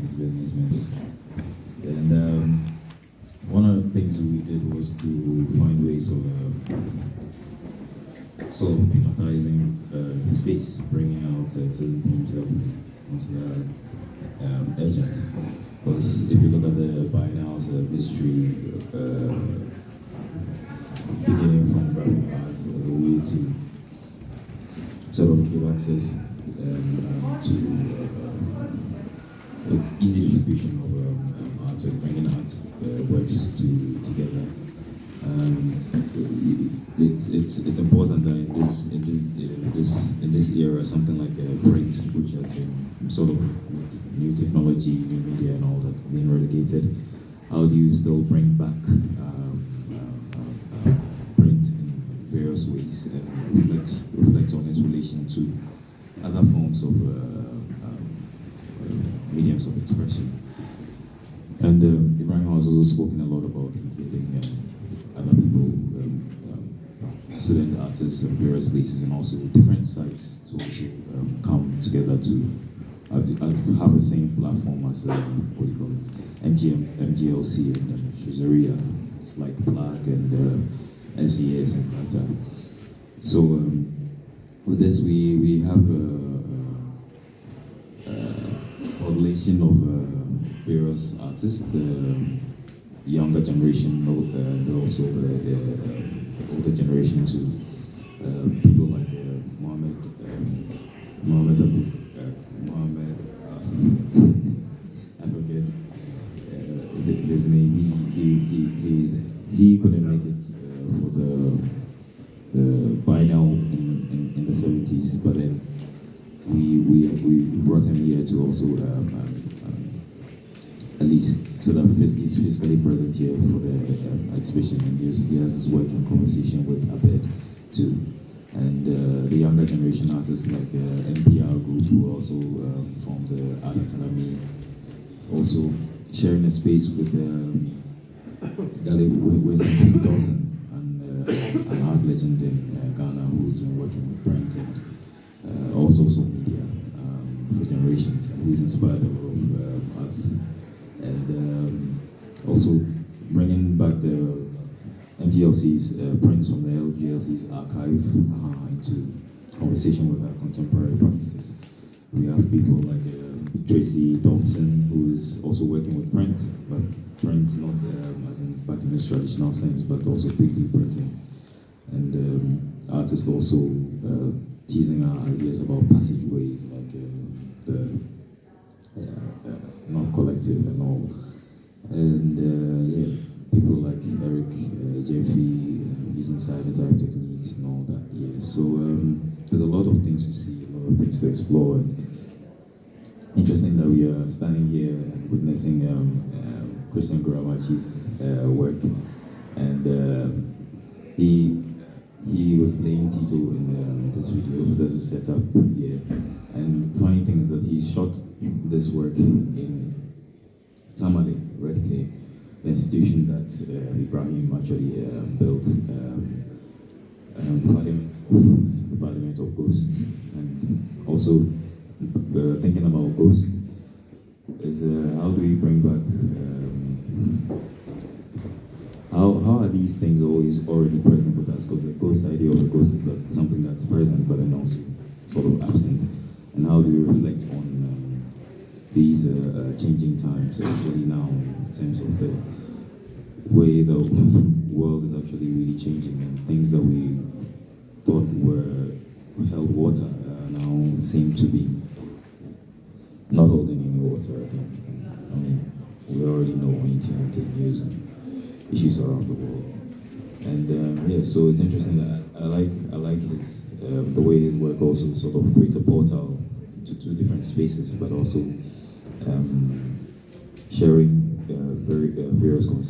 It's very nice, man. And one of the things we did was to find ways of sort of thematizing the space, bringing out certain themes that we consider as urgent. Because if you look at the biennial's history, beginning from graphic arts as a way to sort of give access to easy distribution of art, so bringing art works together. It's important that in this era, something like print, which has been sort of with new technology, new media, and all that being relegated, how do you still bring back print in various ways and reflect on its relation to other forms of mediums of expression? And Ibrahim has also spoken a lot about including other people, student artists of various places, and also different sites to also come together to have the same platform as what do you call it, mglc and Shazaria, like Black and SVS and Kata. So with this, we have a coalition of various artists, the younger generation, and also the older generation too. People like Mohammed, I forget his name. He couldn't make it for the biennial in the 70s, but then we brought him here to also at least so that he's physically present here for the exhibition, and he has his work in conversation with Abed too. And the younger generation artists like NPR group, who also formed the Art Academy, also sharing a space with Winston Dawson, an art legend in Ghana, who's been working with print and all sorts of media for generations, who's inspired a lot of us. And also bringing back the MGLC's prints from the LGLC's archive into conversation with our contemporary practices. We have people like Tracy Thompson, who is also working with print, but print not as in back in this traditional sense, but also 3D printing. And artists also teasing our ideas about passageways, like the non-collective and all. And people like Eric Jeffy using silent type techniques and all that. Yeah, so there's a lot of things to see, a lot of things to explore. And interesting that we are standing here and witnessing Christian Guramachi's work, and he was playing Tito in this video. There's a setup here, and funny thing is that he shot this work in Tamale, Reckley, the institution that Ibrahim actually built, the Parliament of Ghosts. And also thinking about Ghost is how do we bring back, how are these things always already present with us? Because the ghost idea of the ghost is that something that's present but then also sort of absent. And how do we reflect on these changing times, especially now in terms of the way the world is actually really changing, and things that we thought were held water now seem to be not holding any water again. I mean, we already know when you turn to the news and issues around the world. And yeah, so it's interesting that I like his the way his work also sort of creates a portal to two different spaces, but also sharing various concepts.